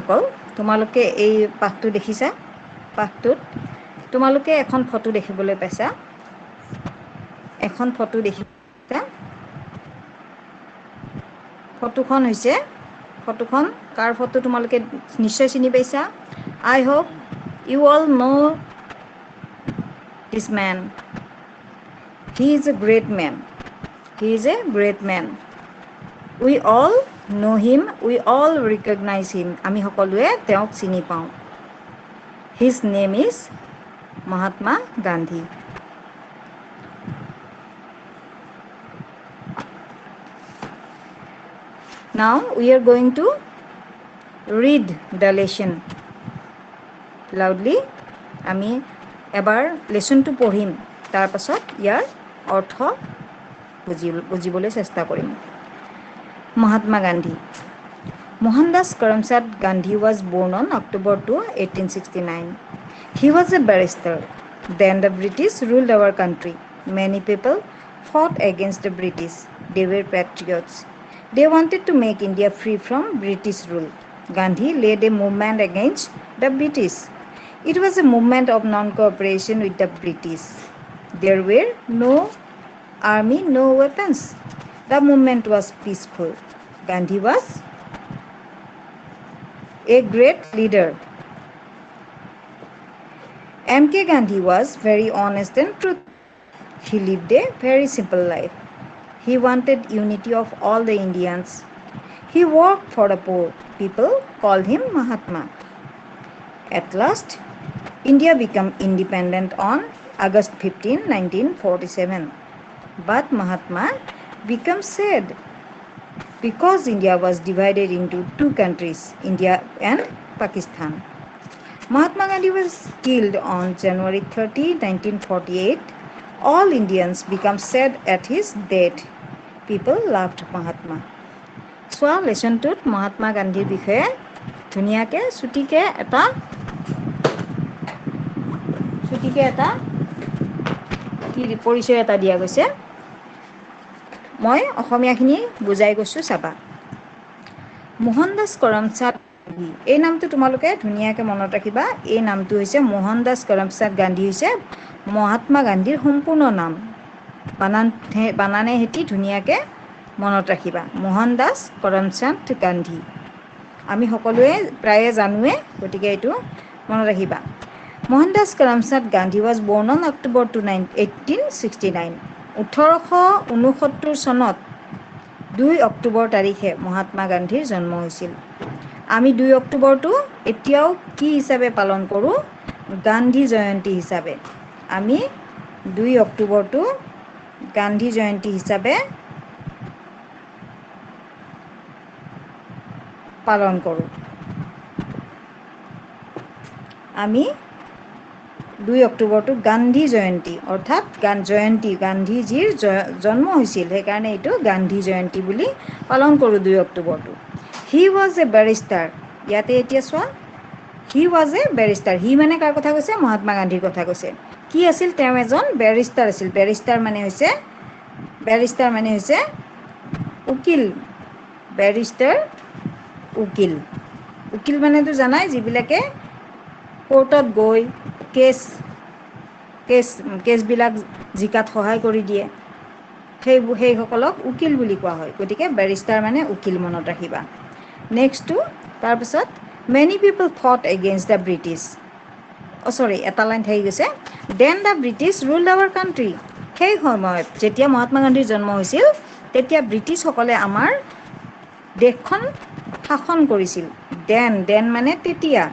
সকল তোমালোকে এই পাঠটো দেখিছা পাঠটোত তোমালোকে এখন ফটো দেখিবলৈ পাইছা এখন ফটো দেখিছা ফটোখন হৈছে ফটোখন কাৰ ফটো তোমালোকে নিশ্চয় চিনি পাইছা I hope you all know this man he is a great man he is a great man we all know him we all recognize him আমি সকলোৱে তেওঁক চিনি পাওঁ his name is Mahatma Gandhi now we are going to read the lesson loudly আমি এবাৰ লেসনটো পঢ়িম তাৰ পাছত ইয়াৰ অৰ্থ বুজিবলৈ চেষ্টা কৰিম Mahatma Gandhi Mohandas Karamchand Gandhi was born on October 2, 1869. He was a barrister. Then the British ruled our country. Many people fought against the British. They were patriots. They wanted to make India free from British rule. Gandhi led a movement against the British. It was a movement of non-cooperation with the British. There were no army, no weapons. The movement was peaceful. Gandhi was a great leader. M.K. Gandhi was very honest and truthful. He lived a very simple life. He wanted unity of all the Indians. He worked for the poor. People called him Mahatma. At last, India became independent on August 15, 1947. But Mahatma became sad because India was divided into two countries, India and Pakistan. Mahatma Gandhi was killed on January 30, 1948. All Indians became sad at his death. People loved Mahatma. So, lesson 2 Mahatma Gandhi বিষয়ে ধুনীয়াকে ছুটিকে এটা কি পৰিচয় এটা দিয়া গৈছে মই অসমীয়াখিনি বুজাই গৈছো চাবা মোহনদাস কৰমচাঁদ গান্ধী এই নামটো তোমালোকে ধুনীয়াকে মনত ৰাখিবা এই নামটো হৈছে মোহনদাস কৰমচাঁদ গান্ধী হৈছে মহাত্মা গান্ধীৰ সম্পূৰ্ণ নাম বানানে হেতি ধুনীয়াকে মনত ৰাখিবা মোহনদাস কৰমচাঁদ গান্ধী আমি সকলোৱে প্ৰায়ে জানোৱে গতিকে এইটো মনত ৰাখিবা Mohandas Karamchand Gandhi was born on October 2, 1869. 1869 চনত 2 অক্টোবৰ তাৰিখে মহাত্মা গান্ধীৰ জন্ম হৈছিল আমি 2 অক্টোবৰটো এতিয়াও কি হিচাপে পালন কৰোঁ গান্ধী জয়ন্তী হিচাপে আমি 2 অক্টোবৰটো গান্ধী জয়ন্তী হিচাপে পালন কৰোঁ আমি 2 অক্টোবৰটো গান্ধী জয়ন্তী অৰ্থাৎ গান্ধীজীৰ জন্ম হৈছিল সেইকাৰণে এইটো গান্ধী জয়ন্তী বুলি পালন কৰোঁ 2 অক্টোবৰটো হি ওয়াজ এ ব্যাৰিস্টাৰ ইয়াতে এতিয়া চোৱা হি ওয়াজ এ ব্যাৰিস্টাৰ হি মানে কাৰ কথা কৈছে মহাত্মা গান্ধীৰ কথা কৈছে কি আছিল তেওঁ এজন ব্যাৰিস্টাৰ আছিল ব্যাৰিস্টাৰ মানে হৈছে উকিল ব্যাৰিস্টাৰ উকিল মানেতো জানাই যিবিলাকে কোৰ্টত গৈ কেছবিলাক জিকাত সহায় কৰি দিয়ে সেইসকলক উকিল বুলি কোৱা হয় গতিকে ব্যাৰিস্টাৰ মানে উকিল মনত ৰাখিবা নেক্সটটো তাৰপিছত many people fought against the British এটা লাইন থাকি গৈছে then the British ruled our country সেই সময়ত যেতিয়া মহাত্মা গান্ধীৰ জন্ম হৈছিল তেতিয়া ব্ৰিটিছসকলে আমাৰ দেশখন শাসন কৰিছিল দেন মানে তেতিয়া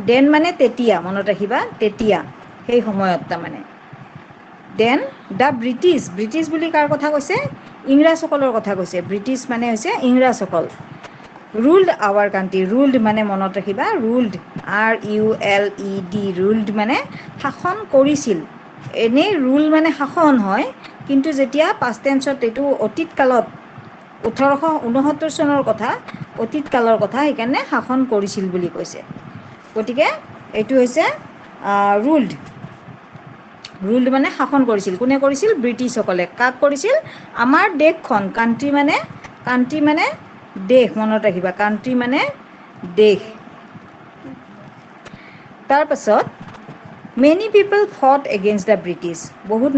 দেন মানে তেতিয়া মনত ৰাখিবা তেতিয়া সেই সময়ত তাৰমানে দেন দা ব্ৰিটিছ বুলি কাৰ কথা কৈছে ইংৰাজসকলৰ কথা কৈছে ব্ৰিটিছ মানে হৈছে ইংৰাজসকল ruled our country ruled মানে মনত ৰাখিবা ruled RULED ruled মানে শাসন কৰিছিল এনে ৰুল মানে শাসন হয় কিন্তু যেতিয়া পাষ্ট টেন্সত এইটো অতীত কালত 1869 চনৰ কথা অতীত কালৰ কথা সেইকাৰণে শাসন কৰিছিল বুলি কৈছে গতিকে এইটো হৈছে ৰুলড মানে শাসন কৰিছিল কোনে কৰিছিল ব্ৰিটিছসকলে কাক কৰিছিল আমাৰ দেশখন কান্ট্ৰি মানে দেশ, মনত ৰাখিবা, কাণ্ট্ৰি মানে দেশ। তাৰপাছত many people fought against the British, বহুত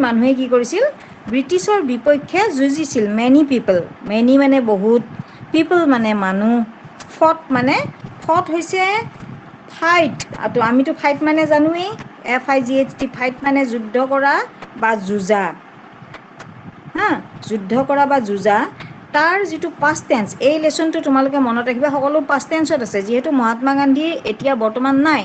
মানুহে কি কৰিছিল, ব্ৰিটিছৰ বিপক্ষে যুঁজিছিল। মেনি পিপল, মেনি মানে বহুত, পিপল মানে মানুহ, ফট হৈছে ফাইট, আমিতো ফাইট মানে জানোৱেই, FIGHT, ফাইট মানে যুদ্ধ কৰা বা যুঁজা, হা, যুদ্ধ কৰা বা যুঁজা। তাৰ যিটো পাষ্ট টেন্স, এই লেচনটো তোমালোকে মনত ৰাখিবা, সকলো পাষ্ট টেন্সত আছে, যিহেতু মহাত্মা গান্ধী এতিয়া বৰ্তমান নাই,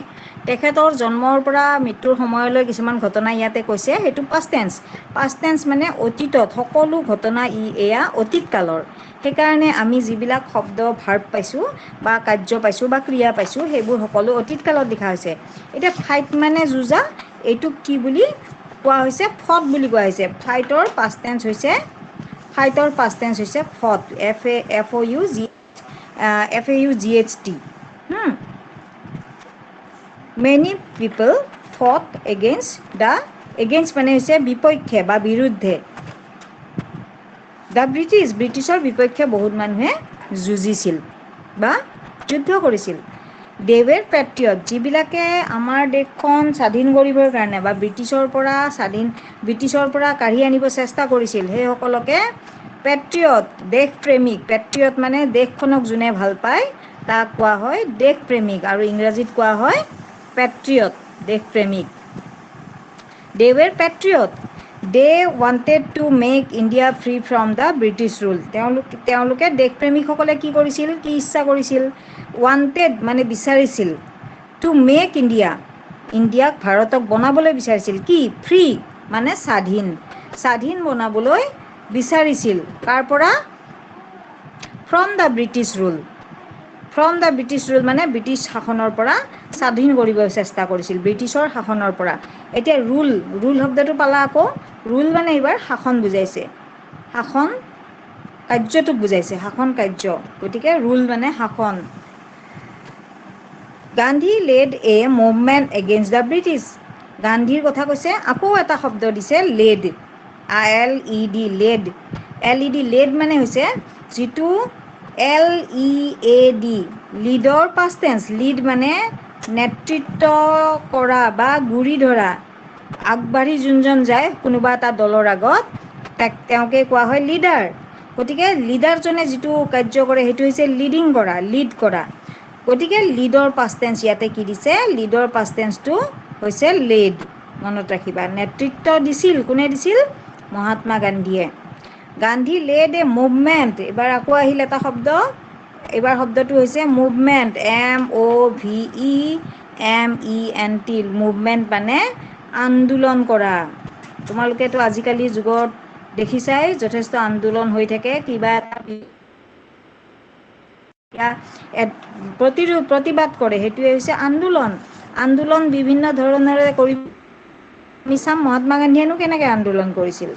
তেখেতৰ জন্মৰ পৰা মৃত্যুৰ সময়লৈ কিছুমান ঘটনা ইয়াতে কৈছে, সেইটো পাষ্ট টেন্স। পাষ্ট টেন্স মানে অতীতত সকলো ঘটনা এয়া অতীত কালৰ, সেইকাৰণে আমি যিবিলাক শব্দ ভাৰ্ব পাইছোঁ বা কাৰ্য পাইছোঁ বা ক্ৰিয়া পাইছোঁ, সেইবোৰ সকলো অতীত কালত লিখা হৈছে। এতিয়া ফাইট মানে যুঁজা, এইটোক কি বুলি কোৱা হৈছে, ফট বুলি কোৱা হৈছে। ফাইটৰ পাষ্ট টেন্স হৈছে ফট, FAUGHT। Many people fought against মানে হৈছে বিপক্ষে বা বিৰুদ্ধে, দ্য ব্ৰিটিছৰ বিপক্ষে বহুত মানুহে যুঁজিছিল বা যুদ্ধ কৰিছিল। দে ৱেৰ পেট্ৰিয়ট, যিবিলাকে আমাৰ দেশখন স্বাধীন কৰিবৰ কাৰণে বা ব্ৰিটিছৰ পৰা কাঢ়ি আনিব চেষ্টা কৰিছিল, সেইসকলকে পেট্ৰিয়ট, দেশপ্ৰেমিক, পেট্ৰিয়ট মানে দেশখনক যোনে ভাল পায় তাক কোৱা হয় দেশপ্ৰেমিক, আৰু ইংৰাজীত কোৱা হয় পেট্ৰিয়ট, দেশপ্ৰেমিক। They were patriot, they wanted to make India free from the British rule, তেওঁলোকে দেশপ্ৰেমিকসকলে কি কৰিছিল, কি ইচ্ছা কৰিছিল, ৱান্টেড মানে বিচাৰিছিল, টু মেক ইণ্ডিয়াক, ভাৰতক বনাবলৈ বিচাৰিছিল, কি, ফ্ৰী মানে স্বাধীন বনাবলৈ বিচাৰিছিল, কাৰ পৰা, ফ্ৰম দ্য ব্ৰিটিছ ৰুল মানে ব্ৰিটিছ শাসনৰ পৰা স্বাধীন কৰিব চেষ্টা কৰিছিল, ব্ৰিটিছৰ শাসনৰ পৰা। এতিয়া ৰুল শব্দটো পালা আকৌ, ৰুল মানে এইবাৰ শাসন বুজাইছে, শাসন কাৰ্যটোক বুজাইছে, শাসন কাৰ্য, গতিকে ৰুল মানে শাসন। Gandhi led a movement against the British, গান্ধীৰ কথা কৈছে, আকৌ এটা শব্দ দিছে লেড, লেড মানে হৈছে যিটো LEAD, লিডৰ পাষ্ট টেন্স, লিড মানে নেতৃত্ব কৰা বা গুৰি ধৰা, আগবাঢ়ি যোনজন যায় কোনোবা এটা দলৰ আগত, তেওঁকে কোৱা হয় লিডাৰ। গতিকে লিডাৰজনে যিটো কাৰ্য কৰে সেইটো হৈছে লিড কৰা। গতিকে লিডৰ পাষ্ট টেন্স ইয়াতে কি দিছে, লিডৰ পাষ্ট টেন্সটো হৈছে লেড, মনত ৰাখিবা। নেতৃত্ব দিছিল, কোনে দিছিল, মহাত্মা গান্ধীয়ে। গান্ধী লেড এ মুভমেণ্ট, এইবাৰ আকৌ আহিল এটা শব্দ, এইবাৰ শব্দটো হৈছে মুভমেণ্ট, MOVEMENT, মুভমেণ্ট মানে আন্দোলন কৰা। তোমালোকেতো আজিকালিৰ যুগত দেখিছাই, যথেষ্ট আন্দোলন হৈ থাকে, কিবা প্ৰতিবাদ কৰে, সেইটোৱে হৈছে আন্দোলন বিভিন্ন ধৰণেৰে কৰি, আমি চাম মহাত্মা গান্ধীয়েনো কেনেকৈ আন্দোলন কৰিছিল।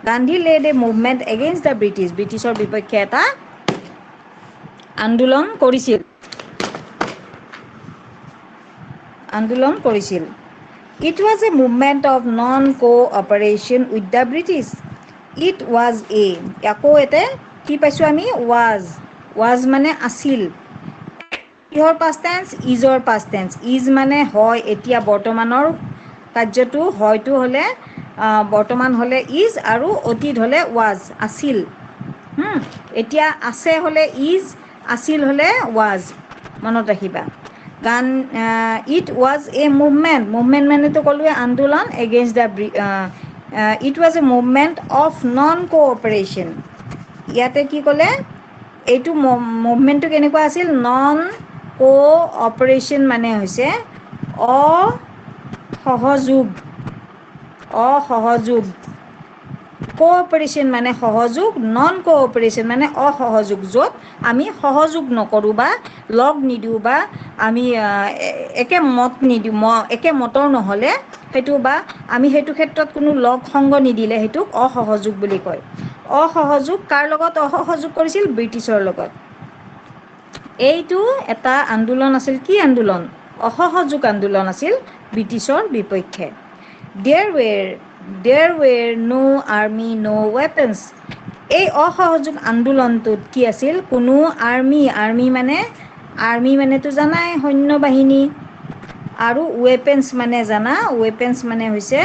Gandhi led a movement against the ব্ৰিটিছৰ বিপক্ষে এটা আন্দোলন কৰিছিল। It was a movement of non cooperation with the British, আকৌ ইয়াতে কি পাইছোঁ আমি, ৱাজ মানে আছিল, কিহৰ পাষ্ট টেন্স, ইজৰ পাষ্ট টেন্স, ইজ মানে হয়, এতিয়া বৰ্তমানৰ কাৰ্যটো, হয়টো হ'লে বৰ্তমান হ'লে ইজ, আৰু অতীত হ'লে ৱাজ, আছিল। এতিয়া আছে হ'লে ইজ, আছিল হ'লে ৱাজ, মনত ৰাখিবা। ইট ৱাজ এ মুভমেণ্ট মানেতো ক'লোৱে আন্দোলন, against the it was a movement of non cooperation, ইয়াতে কি ক'লে, এইটো মুভমেণ্টটো কেনেকুৱা আছিল, নন কোঅপাৰেশ্যন মানে হৈছে অসহযোগ, কোঅপাৰেশ্যন মানে সহযোগ, নন কোঅপাৰেশ্যন মানে অসহযোগ, য'ত আমি সহযোগ নকৰোঁ বা লগ নিদিওঁ বা আমি একে মতৰ নহ'লে সেইটো, বা আমি সেইটো ক্ষেত্ৰত কোনো লগ সংগ নিদিলে সেইটোক অসহযোগ বুলি কয়। অসহযোগ কাৰ লগত অসহযোগ কৰিছিল, ব্ৰিটিছৰ লগত। এইটো এটা আন্দোলন আছিল, কি আন্দোলন, অসহযোগ আন্দোলন আছিল ব্ৰিটিছৰ বিপক্ষে। দেৰ ৱেৰ ন' আৰ্মি ন' ৱেপন্স, এই অসহযোগ আন্দোলনটোত কি আছিল, কোনো আৰ্মি মানেতো জানাই সৈন্য বাহিনী, আৰু ৱেপেন্স মানে জানা, ৱেপেন্স মানে হৈছে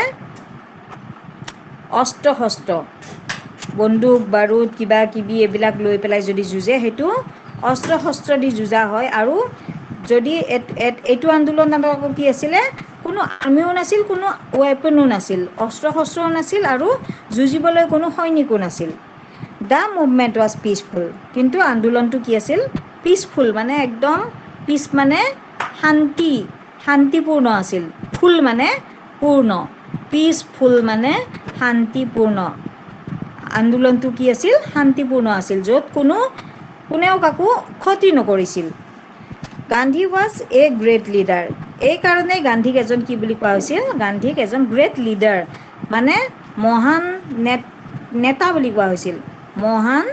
অস্ত্ৰ শস্ত্ৰ, বন্দুক বাৰুদ কিবা কিবি এইবিলাক লৈ পেলাই যদি যুঁজে সেইটো অস্ত্ৰ শস্ত্ৰ দি যুঁজা হয়। আৰু যদি এইটো আন্দোলনত আকৌ কি আছিলে, কোনো আৰ্মিও নাছিল, কোনো ৱেপনো নাছিল, অস্ত্ৰ শস্ত্ৰও নাছিল, আৰু যুঁজিবলৈ কোনো সৈনিকো নাছিল। দ্য মুভমেণ্ট ৱাজ পিচফুল, কিন্তু আন্দোলনটো কি আছিল, পিচফুল মানে একদম, পিচ মানে শান্তিপূৰ্ণ আছিল, ফুল মানে পূৰ্ণ, পিচফুল মানে শান্তিপূৰ্ণ। আন্দোলনটো কি আছিল, শান্তিপূৰ্ণ আছিল, য'ত কোনেও কাকো ক্ষতি নকৰিছিল। Gandhi was a great leader, এইকাৰণেই গান্ধীক এজন কি বুলি কোৱা হৈছিল, গান্ধীক এজন গ্ৰেট লিডাৰ মানে মহান নেতা বুলি কোৱা হৈছিল। মহান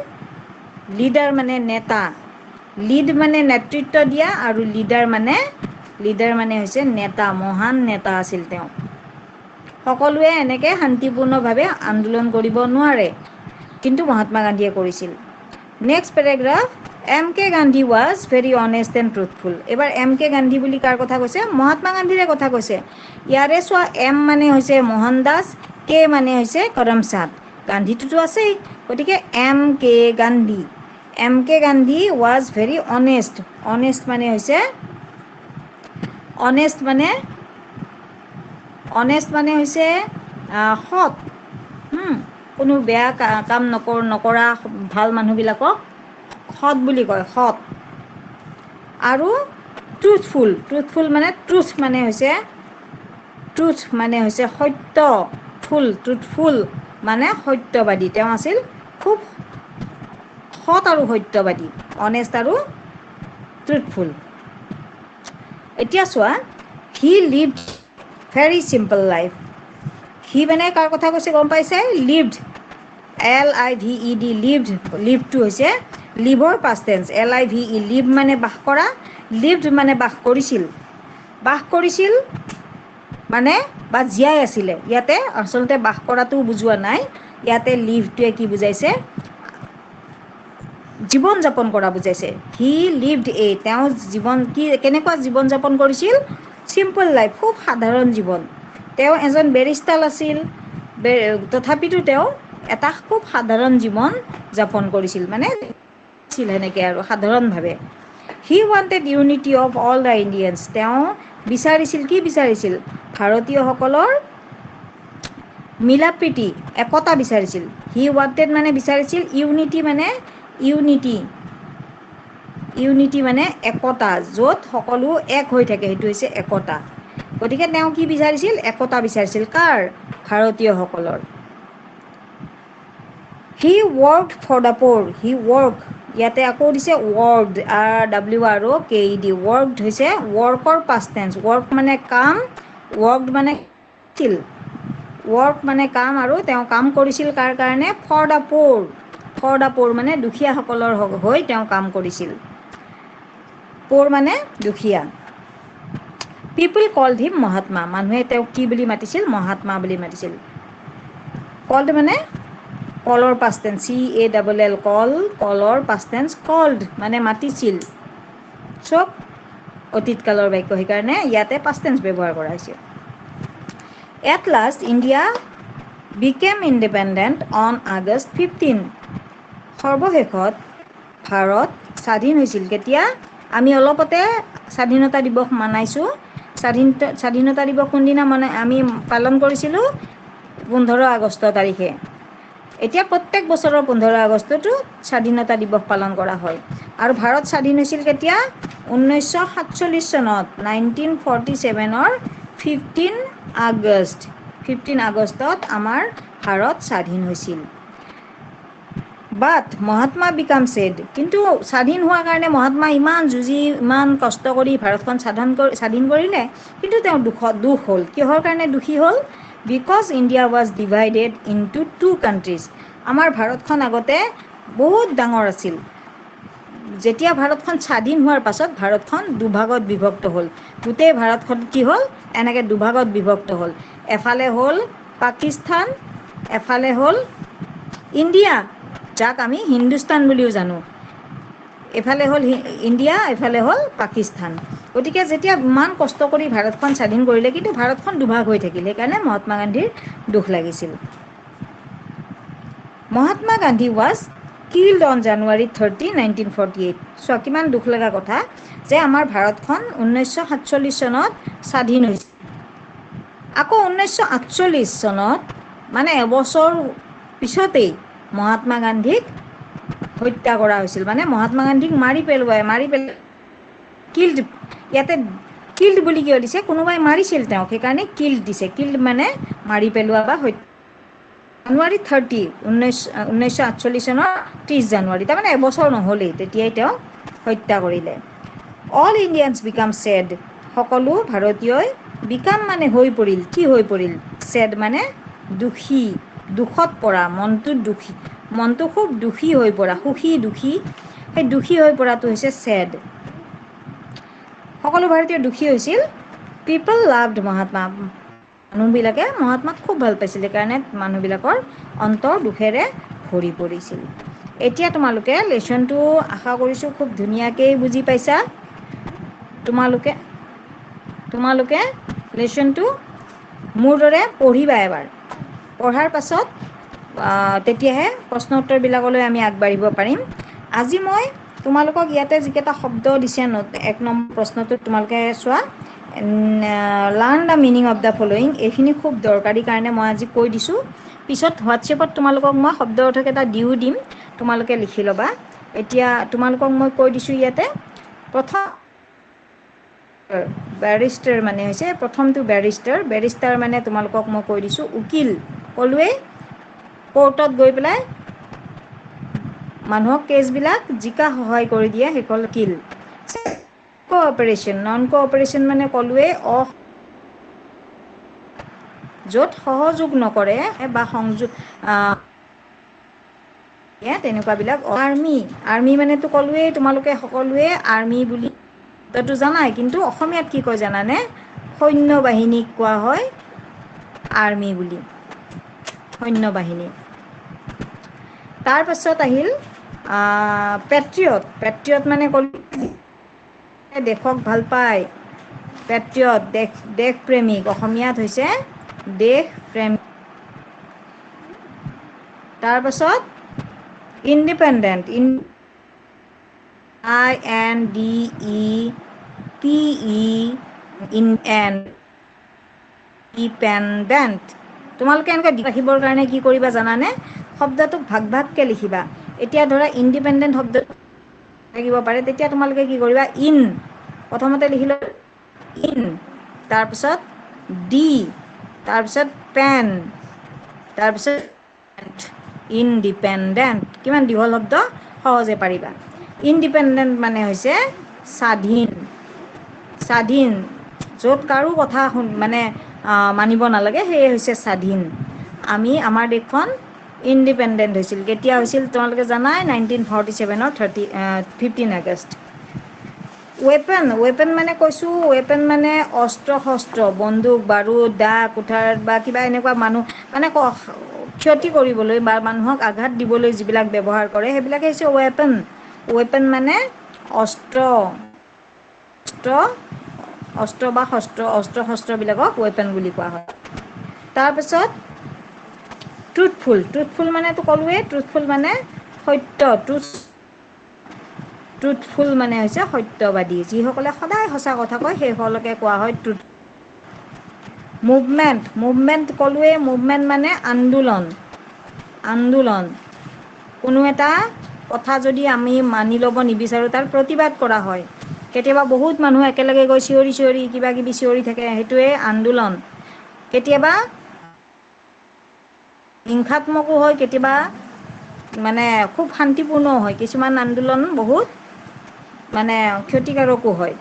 লিডাৰ মানে নেতা, লিড মানে নেতৃত্ব দিয়া, আৰু লিডাৰ মানে হৈছে নেতা, মহান নেতা আছিল তেওঁ। সকলোৱে এনেকৈ শান্তিপূৰ্ণভাৱে আন্দোলন কৰিব নোৱাৰে, কিন্তু মহাত্মা গান্ধীয়ে কৰিছিল। Next paragraph, M K Gandhi was very honest and truthful. এইবাৰ এম কে গান্ধী বুলি কাৰ কথা কৈছে, মহাত্মা গান্ধীৰে কথা কৈছে। ইয়াৰে চোৱা, এম মানে হৈছে মোহন দাস, কে মানে হৈছে কৰমচাঁদ, গান্ধীটোতো আছেই, গতিকে M K Gandhi was very honest, honest মানে হৈছে সৎ, কোনো বেয়া কাম নকৰা ভাল মানুহবিলাকক সৎ বুলি কয়, সৎ। আৰু ট্ৰুথফুল মানে ট্ৰুথ মানে হৈছে সত্য, ট্ৰুথফুল মানে সত্যবাদী, তেওঁ আছিল খুব সৎ আৰু সত্যবাদী, অনেষ্ট আৰু ট্ৰুথফুল। এতিয়া চোৱা, he lived very simple life, সি মানে কাৰ কথা কৈছে গম পাইছে, লিভড, LIVED, লিভটো হৈছে liver past tense, LIVE, live মানে বাস কৰা, লিভড মানে বাস কৰিছিল মানে বা জীয়াই আছিলে, ইয়াতে আচলতে বাস কৰাটো বুজোৱা নাই, ইয়াতে লিভটোৱে কি বুজাইছে, জীৱন যাপন কৰা বুজাইছে। হি লিভড তেওঁ কেনেকুৱা জীৱন যাপন কৰিছিল, চিম্পল লাইফ, খুব সাধাৰণ জীৱন। তেওঁ এজন বেৰিষ্টাৰ আছিল, তথাপিতো তেওঁ এটা খুব সাধাৰণ জীৱন যাপন কৰিছিল, মানে সেনেকৈ আৰু সাধাৰণভাৱে। He wanted unity of all the Indians, তেওঁ কি বিচাৰিছিল, ভাৰতীয়সকলৰ মিলা প্ৰীতি, একতা বিচাৰিছিল। হি ৱান্টেড মানে বিচাৰিছিল, ইউনিটি মানে একতা, য'ত সকলো এক হৈ থাকে, সেইটো হৈছে একতা। গতিকে তেওঁ কি বিচাৰিছিল, একতা বিচাৰিছিল, কাৰ, ভাৰতীয়সকলৰ। হি ৱৰ্কড ফৰ দ্য প'ৰ, ইয়াতে আকৌ দিছে ৱৰ্কড, WROKED, ৱৰ্কড হৈছে ৱৰ্কৰ পাষ্ট টেন্স, ৱৰ্ক মানে কাম, ৱৰ্কড মানে কাম, আৰু তেওঁ কাম কৰিছিল কাৰ কাৰণে, ফৰ দ্য প'ৰ মানে দুখীয়াসকলৰ হৈ তেওঁ কাম কৰিছিল, প'ৰ মানে দুখীয়া। পিপল কল্ড হিম মহাত্মা, মানুহে তেওঁক কি বুলি মাতিছিল, মহাত্মা বুলি মাতিছিল। কল্ড মানে কলৰ পাষ্ট টেন্স, CALL, কলৰ পাষ্ট টেন্স কল্ড মানে মাতিছিল, চব অতীতকালৰ বাক্য, সেইকাৰণে ইয়াতে পাষ্ট টেন্স ব্যৱহাৰ কৰা হৈছে। At last India became independent on August 15, সৰ্বশেষত ভাৰত স্বাধীন হৈছিল, কেতিয়া, আমি অলপতে স্বাধীনতা দিৱস মানাইছোঁ, স্বাধীনতা দিৱস কোনদিনা আমি পালন কৰিছিলোঁ, 15 আগষ্ট তাৰিখে। এতিয়া প্ৰত্যেক বছৰৰ 15 আগষ্টতো স্বাধীনতা দিৱস পালন কৰা হয়, আৰু ভাৰত স্বাধীন হৈছিল কেতিয়া, 1947 চনত, 1947ৰ 15 আগষ্টত আমাৰ ভাৰত স্বাধীন হৈছিল। বাট মহাত্মা বিকাম ছেড, কিন্তু স্বাধীন হোৱাৰ কাৰণে মহাত্মা ইমান যুঁজি, ইমান কষ্ট কৰি ভাৰতখন স্বাধীন কৰিলে, কিন্তু তেওঁ দুখ হ'ল, কিহৰ কাৰণে দুখী হ'ল, because India was divided into 2 countries, আমাৰ ভাৰতখন আগতে বহুত ডাঙৰ আছিল, যেতিয়া ভাৰতখন স্বাধীন হোৱাৰ পাছত ভাৰতখন দুভাগত বিভক্ত হ'ল, গোটেই ভাৰতখন কি হ'ল, এনেকৈ দুভাগত বিভক্ত হ'ল, এফালে হ'ল পাকিস্তান, এফালে হ'ল ইণ্ডিয়া, যাক আমি হিন্দুস্তান বুলিও জানো। এফালে হ'ল ইণ্ডিয়া, এফালে হ'ল পাকিস্তান। গতিকে যেতিয়া ইমান কষ্ট কৰি ভাৰতখন স্বাধীন কৰিলে, কিন্তু ভাৰতখন দুভাগ হৈ থাকিল। সেইকাৰণে মহাত্মা গান্ধীৰ দুখ লাগিছিল। Mahatma Gandhi was killed on January 30, 1948। চোৱা কিমান দুখ লগা কথা যে আমাৰ ভাৰতখন 1947 চনত স্বাধীন হৈছিল। আকৌ 1948 চনত মানে এবছৰ পিছতেই মহাত্মা গান্ধীক হত্যা কৰা হৈছিল। মানে মহাত্মা গান্ধীক মাৰি কিল্ড, ইয়াতে কিল্ড বুলি কিয় দিছে, কোনোবাই মাৰিছিল তেওঁক, সেইকাৰণে কিল্ড দিছে। কিল্ড মানে মাৰি পেলোৱা বা হত্যা। জানুৱাৰী 30, 1948 চনৰ 30 জানুৱাৰী, তাৰমানে এবছৰ নহ'লেই তেতিয়াই তেওঁ হত্যা কৰিলে। অল ইণ্ডিয়ানছ বিকাম ছেড, সকলো ভাৰতীয়ই বিকাম মানে হৈ পৰিল, কি হৈ পৰিল, ছেড মানে দুখী, দুখত পৰা, মনটোত দুখী, মনটো খুব দুখী হৈ পৰা, সুখী দুখী, সেই দুখী হৈ পৰাটো হৈছে ছেড। সকলো ভাৰতীয় দুখী হৈছিল। পিপল লাভড মহাত্মা, মানুহবিলাকে মহাত্মাক খুব ভাল পাইছিল, সেইকাৰণে মানুহবিলাকৰ অন্তৰ দুখেৰে ভৰি পৰিছিল। এতিয়া তোমালোকে লেচনটো আশা কৰিছোঁ খুব ধুনীয়াকৈ বুজি পাইছা। তোমালোকে লেচনটো মোৰ দৰে পঢ়িবা এবাৰ। পঢ়াৰ পাছত তেতিয়াহে প্ৰশ্ন উত্তৰবিলাকলৈ আমি আগবাঢ়িব পাৰিম। আজি মই তোমালোকক ইয়াতে যিকেইটা শব্দ দিছে, 1 নম্বৰ প্ৰশ্নটোত তোমালোকে চোৱা, learn the meaning of the following, এইখিনি খুব দৰকাৰী কাৰণে মই আজি কৈ দিছোঁ। পিছত হোৱাটছএপত তোমালোকক মই শব্দ অৰ্থকেইটা দিও দিম, তোমালোকে লিখি ল'বা। এতিয়া তোমালোকক মই কৈ দিছোঁ ইয়াতে। প্ৰথম বেৰিষ্টাৰ মানে হৈছে, প্ৰথমটো বেৰিষ্টাৰ। বেৰিষ্টাৰ মানে তোমালোকক মই কৈ দিছোঁ উকিল। ক'লোৱেই কোৰ্টত গৈ পেলাই মানুহক কেছবিলাক জিকা সহায় কৰি দিয়ে, সেইখন উকিল। কোঅপাৰেশ্যন, নন কোঅপাৰেশ্যন মানে ক'লোৱেই য'ত সহযোগ নকৰে বা সংযোগ, তেনেকুৱাবিলাক। আৰ্মি, আৰ্মি মানেতো ক'লোৱেই তোমালোকে সকলোৱে আৰ্মি বুলি তইতো জানাই, কিন্তু অসমীয়াত কি কয় জানানে? সৈন্য বাহিনীক কোৱা হয় আৰ্মি বুলি, সৈন্য বাহিনী। তাৰপাছত আহিল পেট্ৰিয়ট। পেট্ৰিয়ট মানে দেশক ভাল পায়, পেট্ৰিয়ট, দেশপ্ৰেমিক। অসমীয়াত হৈছে দেশপ্ৰেমিক। তাৰপাছত ইণ্ডিপেণ্ডেণ্ট, ইণ্ডিপেণ্ডেণ্ট। তোমালোকে এনেকৈ ৰাখিবৰ কাৰণে কি কৰিবা জানানে? শব্দটোক ভাগ ভাগকৈ লিখিবা। এতিয়া ধৰা ইণ্ডিপেণ্ডেণ্ট শব্দ থাকিব পাৰে, তেতিয়া তোমালোকে কি কৰিবা, প্ৰথমতে লিখিলা ইন, তাৰপিছত ডি, তাৰপিছত পেন, তাৰপিছত ইণ্ডিপেণ্ডেণ্ট। কিমান দীঘল শব্দ, সহজে পাৰিবা। ইণ্ডিপেণ্ডেণ্ট মানে হৈছে স্বাধীন, স্বাধীন, য'ত কাৰো কথা মানে মানিব নালাগে, সেয়ে হৈছে স্বাধীন। আমাৰ দেশখন ইণ্ডিপেণ্ডেণ্ট হৈছিল, কেতিয়া হৈছিল তোমালোকে জানাই, 1947 15 আগষ্ট। ৱেপন, ৱেপন মানে কৈছোঁ, ৱেপন মানে অস্ত্ৰ শস্ত্ৰ, বন্দুক, বাৰুদ, দা, কুঠাৰ বা কিবা এনেকুৱা মানুহ মানে ক্ষতি কৰিবলৈ বা মানুহক আঘাত দিবলৈ যিবিলাক ব্যৱহাৰ কৰে, সেইবিলাকে হৈছে ৱেপন। ৱেপন মানে অস্ত্ৰ, অস্ত্ৰ বা অস্ত্ৰ শস্ত্ৰবিলাকক ৱেপন বুলি কোৱা হয়। তাৰপিছত ট্ৰুথফুল, ট্ৰুথফুল মানেতো ক'লোৱেই, ট্ৰুথফুল মানে সত্য, ট্ৰুথফুল মানে হৈছে সত্যবাদী, যিসকলে সদায় সঁচা কথা কয় সেইসকলকে কোৱা হয় ট্ৰুথফুল। মুভমেণ্ট, মুভমেণ্ট ক'লোৱেই, মুভমেণ্ট মানে আন্দোলন, আন্দোলন। কোনো এটা কথা যদি আমি মানি ল'ব নিবিচাৰোঁ, তাৰ প্ৰতিবাদ কৰা হয়। কেতিয়াবা বহুত মানুহ একেলগে গৈ চিঞৰি চিঞৰি কিবা কিবি চিঞৰি থাকে, সেইটোৱে আন্দোলন। কেতিয়াবা হিংসাত্মকো হয়, কেতিয়াবা মানে খুব শান্তিপূৰ্ণও হয়। কিছুমান আন্দোলন বহুত মানে ক্ষতিকাৰকো হয়।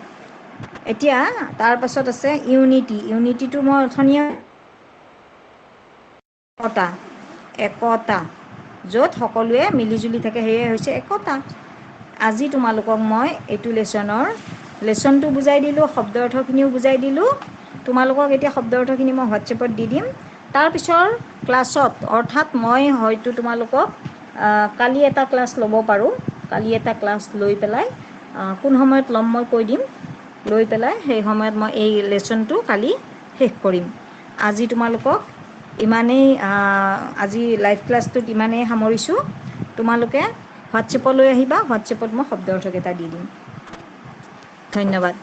এতিয়া তাৰপাছত আছে ইউনিটি, ইউনিটিটো মই অথনিয়ে একতা, য'ত সকলোৱে মিলিজুলি থাকে, সেয়ে হৈছে একতা। আজি তোমালোকক মই এইটো লেচনটো বুজাই দিলোঁ, শব্দ অৰ্থখিনিও বুজাই দিলোঁ। তোমালোকক এতিয়া শব্দ অৰ্থখিনি মই হোৱাটছএপত দি দিম। তাৰপিছৰ ক্লাছত, অৰ্থাৎ মই হয়তো তোমালোকক কালি এটা ক্লাছ ল'ব পাৰোঁ। কালি এটা ক্লাছ লৈ পেলাই কোন সময়ত ল'ম মই কৈ দিম। লৈ পেলাই সেই সময়ত মই এই লেচনটো কালি শেষ কৰিম। আজি তোমালোকক ইমানেই, আজি লাইভ ক্লাছটোত ইমানেই সামৰিছোঁ। তোমালোকে হোৱাটছএপলৈ আহিবা, হোৱাটছএপত মই শব্দ অৰ্থকেইটা দি দিম। ধন্যবাদ।